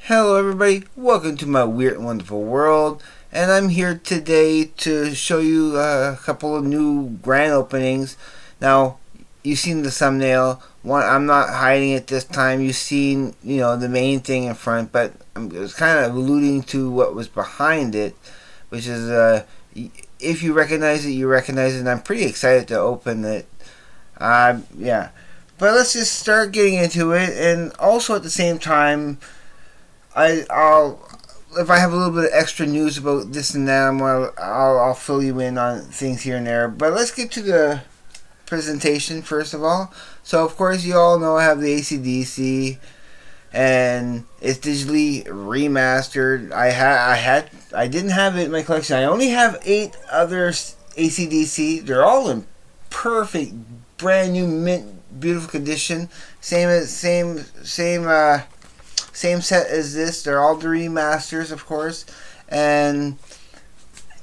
Hello everybody, welcome to my weird and wonderful world, and I'm here today to show you a couple of new grand openings. Now, you've seen the thumbnail. I'm not hiding it this time. You've seen, the main thing in front, but I was kind of alluding to what was behind it, which is, if you recognize it, you recognize it, and I'm pretty excited to open it. Yeah. But let's just start getting into it, and also at the same time, I'll if I have a little bit of extra news about this and that, I'll fill you in on things here and there. But let's get to the presentation first of all. So of course you all know I have the AC/DC, and it's digitally remastered. I didn't have it in my collection. I only have 8 other AC/DC. They're all in perfect, brand new, mint, beautiful condition. Same set as this. They're all the remasters, of course. And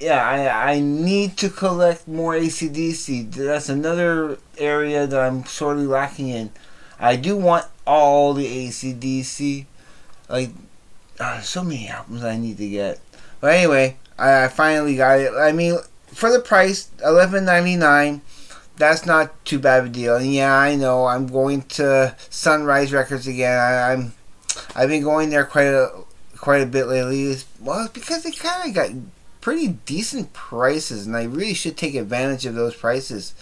yeah, I need to collect more AC/DC. That's another area that I'm sorely lacking in. I do want all the AC/DC. So many albums I need to get. But anyway, I finally got it. I mean, for the price, $11.99. That's not too bad of a deal. And yeah, I know I'm going to Sunrise Records again. I've been going there quite a bit lately. It's because they kind of got pretty decent prices, and I really should take advantage of those prices.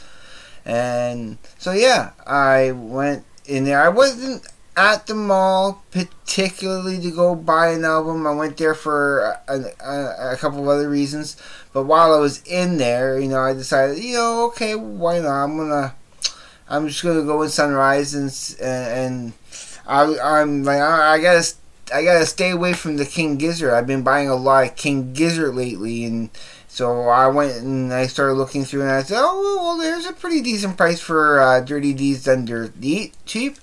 And so yeah, I went in there. I wasn't at the mall particularly to go buy an album. I went there for a couple of other reasons. But while I was in there, I decided, okay, why not? I'm just gonna go in Sunrise and I gotta stay away from the King Gizzard. I've been buying a lot of King Gizzard lately, and so I went and I started looking through, and I said, oh well, there's a pretty decent price for Dirty Deeds Done Dirty Cheap.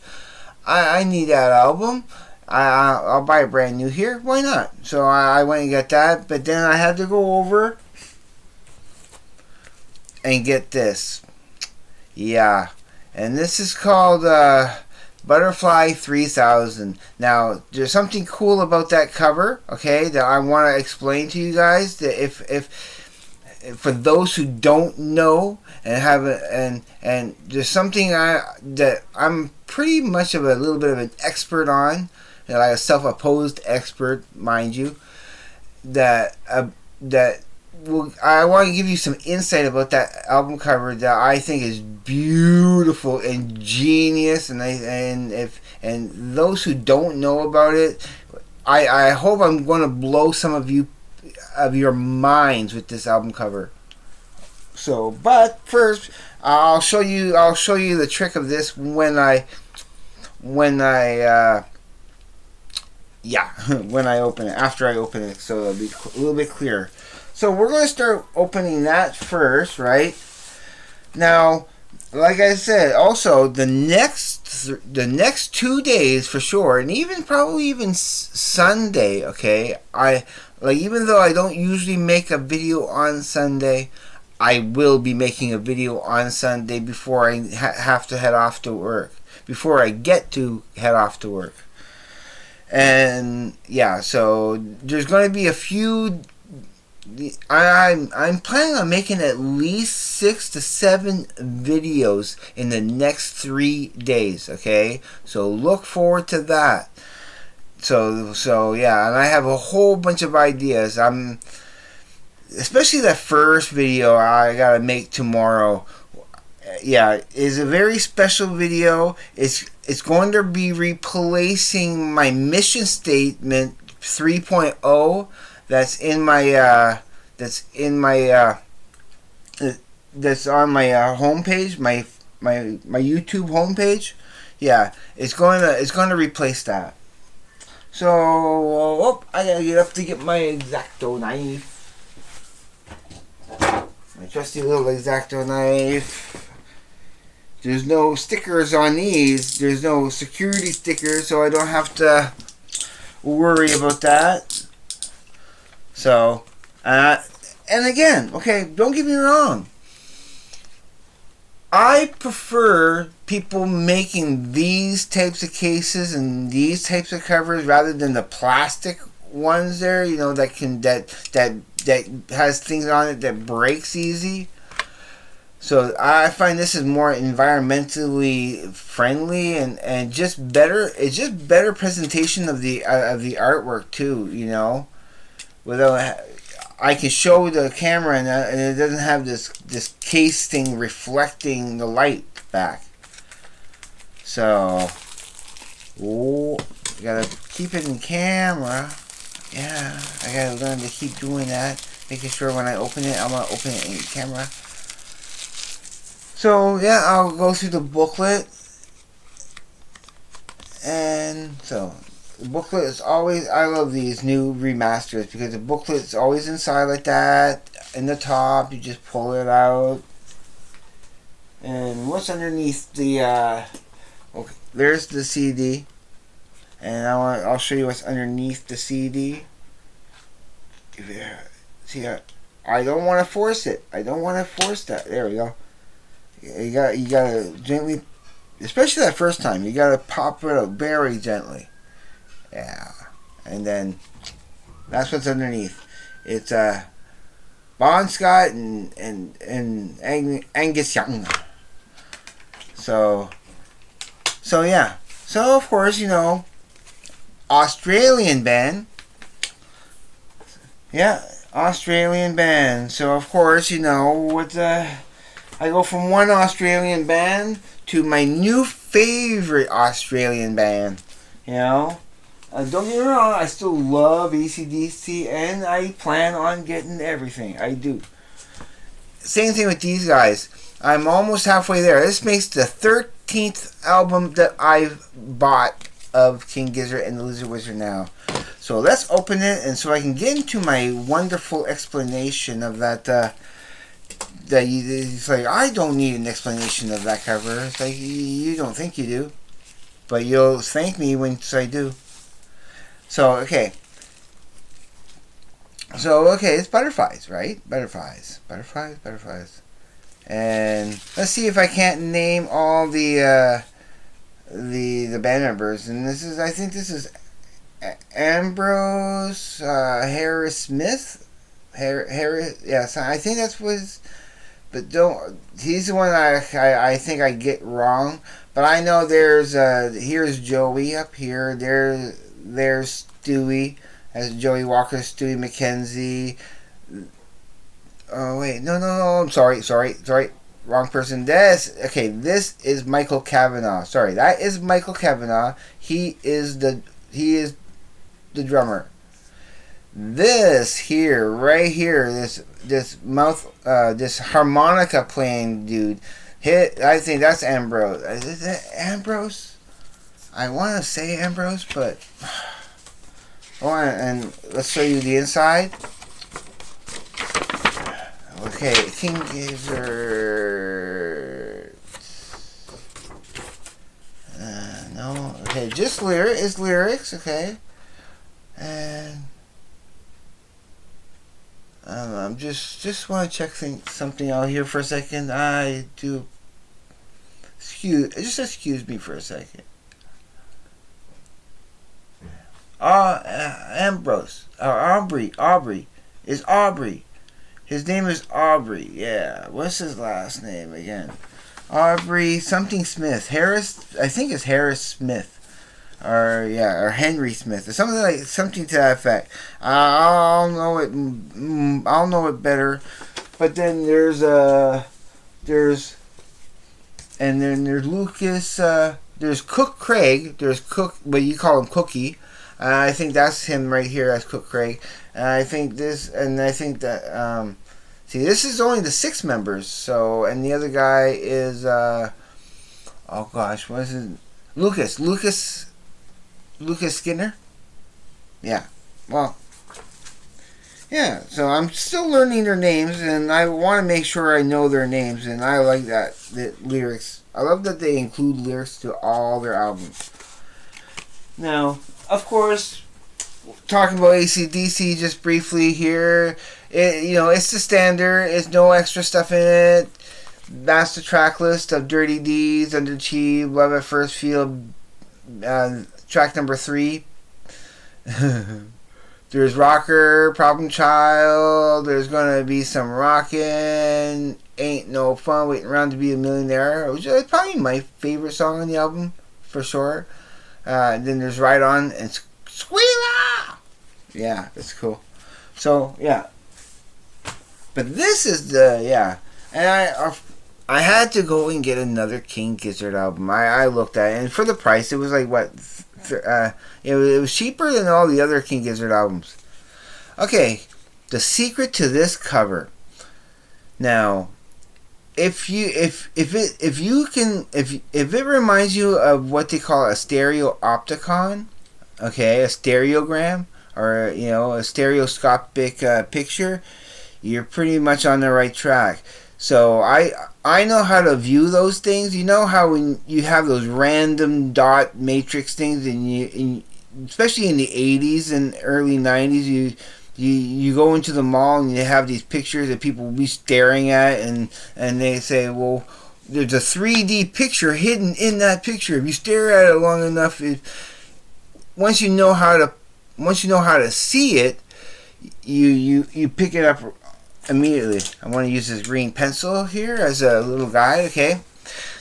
I need that album. I'll buy it brand new here. Why not? So I went and got that, but then I had to go over and get this. Yeah, and this is called Butterfly 3000. Now, there's something cool about that cover, okay, that I want to explain to you guys. That if for those who don't know and there's something that I'm pretty much of a little bit of an expert on, like a self-opposed expert, mind you. I want to give you some insight about that album cover that I think is beautiful and genius, and those who don't know about it, I hope I'm going to blow some of your minds with this album cover. So, but first, I'll show you the trick of this when I open it, after I open it, so it'll be a little bit clearer. So we're going to start opening that first, right? Now, like I said, also the next 2 days for sure, and probably even Sunday, okay? Even though I don't usually make a video on Sunday, I will be making a video on Sunday before I have to head off to work. Before I get to head off to work. And yeah, so there's going to be a few. I'm planning on making at least 6 to 7 videos in the next 3 days. Okay, so look forward to that. So yeah, and I have a whole bunch of ideas. Especially that first video I gotta make tomorrow. Yeah, is a very special video. It's going to be replacing my mission statement 3.0. That's on my homepage, my YouTube homepage. Yeah, it's going to replace that. So I gotta get up to get my X-Acto knife, my trusty little X-Acto knife. There's no stickers on these. There's no security stickers, so I don't have to worry about that. So, and again, okay, don't get me wrong. I prefer people making these types of cases and these types of covers rather than the plastic ones there, you know, that has things on it that breaks easy. So I find this is more environmentally friendly and just better. It's just better presentation of the artwork too. You know, without I can show the camera and it doesn't have this case thing reflecting the light back. So, oh, you gotta keep it in camera. Yeah, I gotta learn to keep doing that, making sure when I open it, I'm gonna open it in camera. So yeah, I'll go through the booklet, and so the booklet is always, I love these new remasters because the booklet is always inside like that. In the top, you just pull it out, and what's underneath the okay, there's the CD, and I'll show you what's underneath the CD. See, I don't want to force it. I don't want to force that. There we go. You gotta gently, especially that first time, you gotta pop it out very gently. Yeah, and then that's what's underneath. It's Bon Scott and Angus Young. So yeah. So of course, you know, Australian band. Yeah, Australian band. So of course, you know, with I go from one Australian band to my new favorite Australian band. You know, don't get me wrong, I still love AC/DC and I plan on getting everything. I do. Same thing with these guys. I'm almost halfway there. This makes the 13th album that I've bought of King Gizzard and the Lizard Wizard now. So let's open it, and so I can get into my wonderful explanation of that. It's like, I don't need an explanation of that cover. It's like, you don't think you do, but you'll thank me once I do. So okay. It's butterflies, right? Butterflies. And let's see if I can't name all the band members. And I think this is Ambrose Harris Smith. Harris, yes, I think that's what. But he's the one I think I get wrong. But I know here's Joey up here. There's Stewie, as Joey Walker, Stewie McKenzie. Oh wait, no, I'm sorry, wrong person. This is Michael Kavanagh. Sorry, that is Michael Kavanagh. He is the drummer. This here, right here, this harmonica playing dude. I think that's Ambrose. Is it Ambrose? I want to say Ambrose, but and let's show you the inside. Okay, King Gizzard. No, okay, just lyrics, okay, and. I'm just want to check something out here for a second. I do. Excuse me for a second. Ambrose. Aubrey. Is Aubrey. His name is Aubrey. Yeah. What's his last name again? Aubrey something Smith. Harris. I think it's Harris Smith. Or Henry Smith, or something to that effect. I'll know it better. But then there's Lucas. There's Cook Craig. There's Cook, but you call him Cookie. I think that's him right here. That's Cook Craig. I think that see, this is only the 6 members. So, and the other guy is oh gosh, what is it? Lucas Skinner? Yeah. Well, yeah, so I'm still learning their names, and I want to make sure I know their names, and I like that, the lyrics. I love that they include lyrics to all their albums. Now, of course, talking about AC/DC just briefly here, it's the standard. It's no extra stuff in it. that's the track list of Dirty Deeds, Underachieved, Love at First Feel, track number 3. There's Rocker, Problem Child, there's gonna be some Rockin', Ain't No Fun, Waiting Around to Be a Millionaire, which is probably my favorite song on the album, for sure. Then there's Ride On and Squealer! Yeah, that's cool. So, yeah. But this is the, yeah. And I had to go and get another King Gizzard album. I looked at it, and for the price, it was like, what, it was cheaper than all the other King Gizzard albums. Okay, the secret to this cover. Now, if it reminds you of what they call a stereopticon, okay, a stereogram, or a stereoscopic picture, you're pretty much on the right track. So I know how to view those things. You know how when you have those random dot matrix things, and especially in the 80s and early 90s, you go into the mall and you have these pictures that people will be staring at, and they say, well, there's a 3D picture hidden in that picture. If you stare at it long enough, once you know how to see it, you pick it up immediately. I want to use this green pencil here as a little guide. Okay,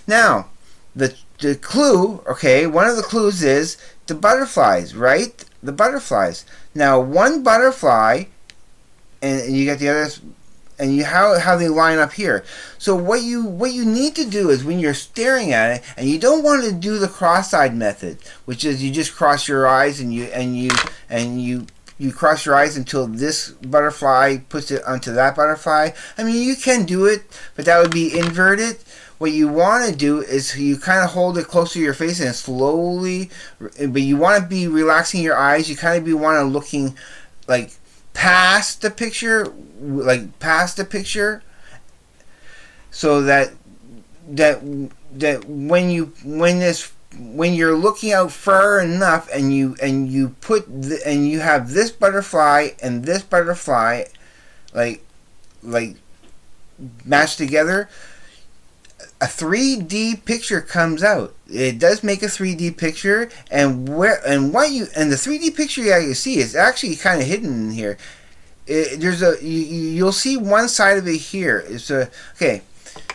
now the clue. Okay, one of the clues is the butterflies, right? The butterflies. Now, one butterfly, and you got the others, and you how they line up here. So what you need to do is, when you're staring at it, and you don't want to do the cross-eyed method, which is you just cross your eyes and you cross your eyes until this butterfly puts it onto that butterfly. I mean, you can do it, but that would be inverted. What you want to do is you kind of hold it close to your face and slowly, but you want to be relaxing your eyes. You kind of want to looking like past the picture, so that when you're looking out far enough, and you have this butterfly and this butterfly like matched together, a 3D picture comes out. It does make a 3D picture, and the 3D picture you see is actually kind of hidden in here. You'll see one side of it here. Okay,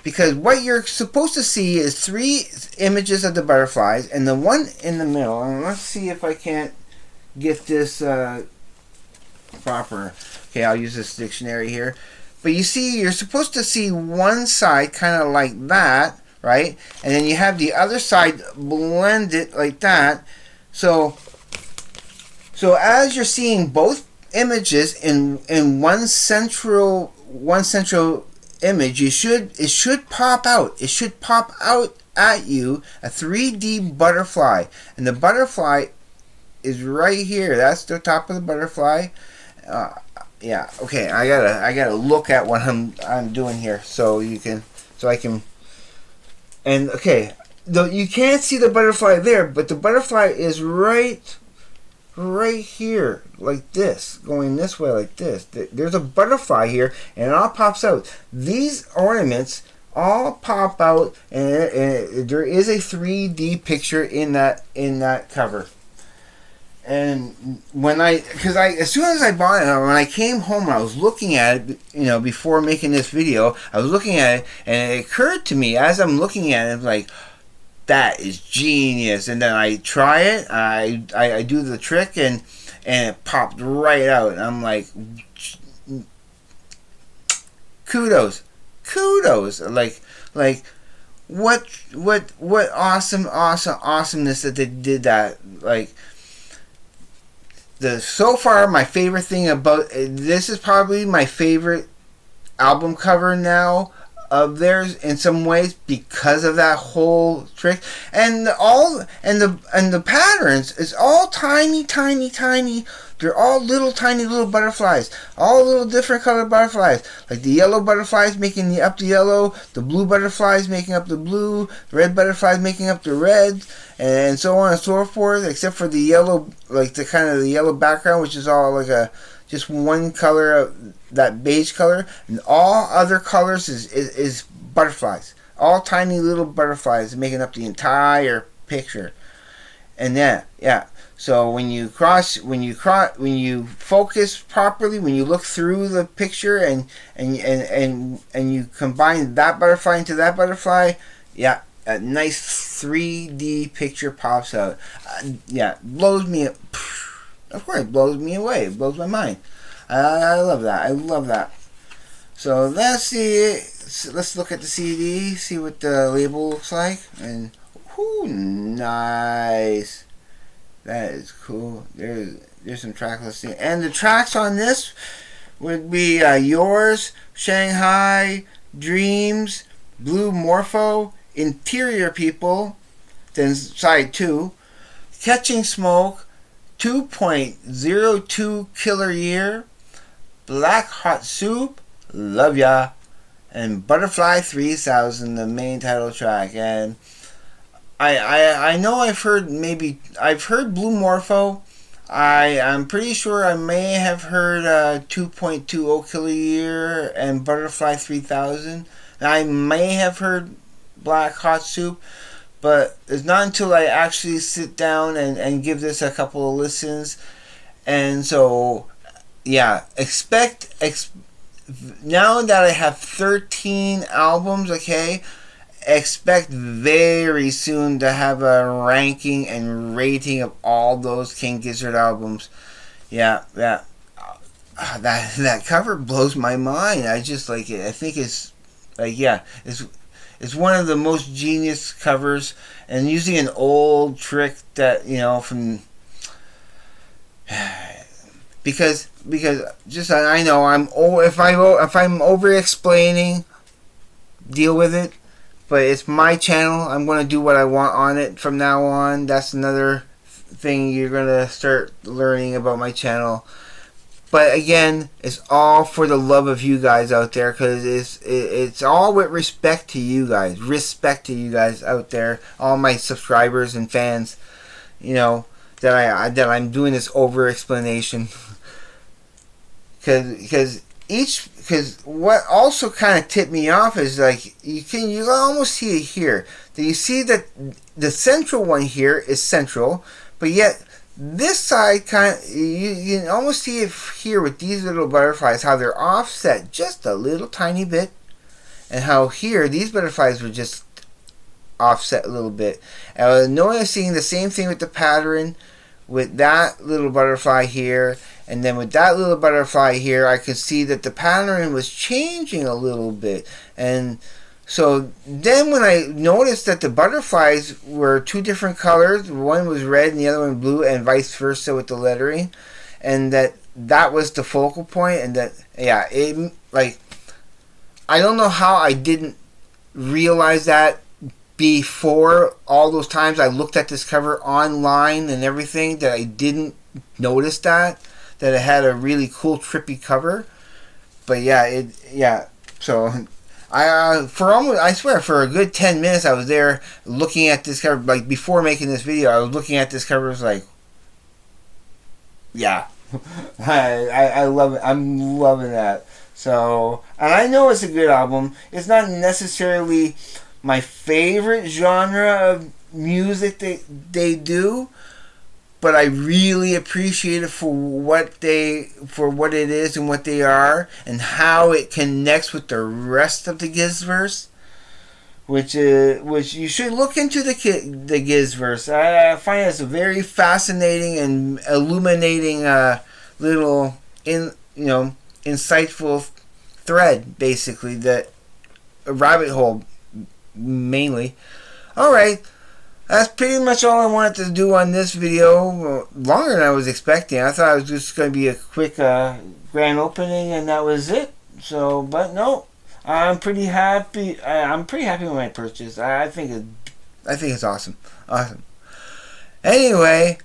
because what you're supposed to see is 3 images of the butterflies, and the one in the middle. And let's see if I can't get this proper. Okay, I'll use this dictionary here. But you see, you're supposed to see one side kind of like that, right? And then you have the other side blended like that. So as you're seeing both images in one central image, it should pop out. It should pop out at you a 3D butterfly, and the butterfly is right here. That's the top of the butterfly. Yeah. Okay. I gotta look at what I'm doing here, so I can. And okay, though you can't see the butterfly there, but the butterfly is right here, like this, going this way, like this. There's a butterfly here, and it all pops out. These ornaments all pop out, and there is a 3D picture in that cover. And as soon as I bought it, when I came home, I was looking at it, before making this video, I was looking at it, and it occurred to me as I'm looking at it, I'm like, that is genius. And then I try it, I do the trick, and it popped right out, and I'm like, kudos, like what awesomeness that they did that. Like, so far, my favorite thing about this is probably my favorite album cover now of theirs in some ways, because of that whole trick, and the patterns is all tiny. They're all tiny little butterflies, all little different colored butterflies. Like the yellow butterflies making up the yellow, the blue butterflies making up the blue, the red butterflies making up the red, and so on and so forth. Except for the yellow, like the kind of the yellow background, which is all like just one color, of that beige color, and all other colors is butterflies, all tiny little butterflies making up the entire picture. And then, yeah. So when you focus properly, when you look through the picture and you combine that butterfly into that butterfly, yeah, a nice 3D picture pops out. Yeah, blows me. Of course, it blows me away. It blows my mind. I love that. I love that. So let's see. Let's look at the CD. See what the label looks like. And whoo, nice. That is cool. There's some track listing, and the tracks on this would be Yours, Shanghai, Dreams, Blue Morpho, Interior People, then side 2, Catching Smoke, 2.02 Killer Year, Black Hot Soup, Love Ya, and Butterfly 3000, the main title track. And I know I've heard Blue Morpho. I'm pretty sure I may have heard 2.20 Killer Year and Butterfly 3000. And I may have heard Black Hot Soup, but it's not until I actually sit down and give this a couple of listens. And so, yeah, now that I have 13 albums, okay, expect very soon to have a ranking and rating of all those King Gizzard albums. Yeah. That cover blows my mind. I just like it. I think it's like, yeah, it's one of the most genius covers, and using an old trick that, you know, from because just I know if I'm over explaining, deal with it. But it's my channel. I'm going to do what I want on it from now on. That's another thing you're going to start learning about my channel. But again, it's all for the love of you guys out there, because it's all with respect to you guys. Respect to you guys out there, all my subscribers and fans. You know that I'm doing this over explanation, because what also kind of tipped me off is, like, you almost see it here. That you see that the central one here is central, but yet this side kind of, you can almost see it here with these little butterflies, how they're offset just a little tiny bit, and how here these butterflies were just offset a little bit. And I was noticing the same thing with the pattern with that little butterfly here. And then with that little butterfly here, I could see that the pattern was changing a little bit. And so then when I noticed that the butterflies were two different colors, one was red and the other one blue, and vice versa with the lettering, and that was the focal point, and that, yeah, it, like, I don't know how I didn't realize that before all those times I looked at this cover online and everything, that I didn't notice that it had a really cool trippy cover. But yeah, so I swear for a good 10 minutes I was there looking at this cover. Like, before making this video, I was looking at this cover. I was like, yeah, I love it. I'm loving that. So, and I know it's a good album. It's not necessarily my favorite genre of music they do, but I really appreciate it for what it is and what they are, and how it connects with the rest of the Gizverse, which you should look into the Gizverse. I find it's a very fascinating and illuminating little insightful thread, basically, that a rabbit hole mainly. All right. That's pretty much all I wanted to do on this video. Longer than I was expecting. I thought it was just going to be a quick grand opening and that was it. So, but no, I'm pretty happy. I'm pretty happy with my purchase. I think it's awesome. Awesome. Anyway,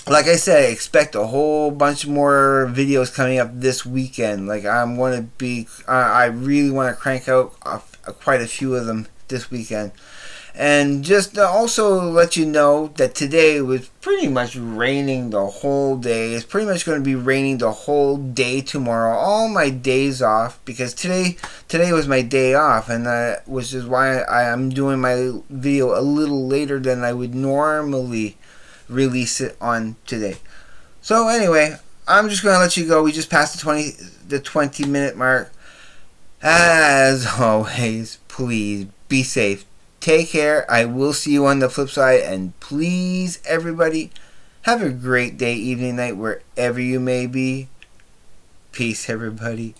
like I said, I expect a whole bunch more videos coming up this weekend. Like, I'm going to be. I really want to crank out quite a few of them this weekend. And just to also let you know that today was pretty much raining the whole day. It's pretty much going to be raining the whole day tomorrow. All my days off, because today was my day off, and which is why I am doing my video a little later than I would normally release it on today. So anyway, I'm just going to let you go. We just passed the 20 minute mark. As always, please be safe. Take care. I will see you on the flip side. And please, everybody, have a great day, evening, night, wherever you may be. Peace, everybody.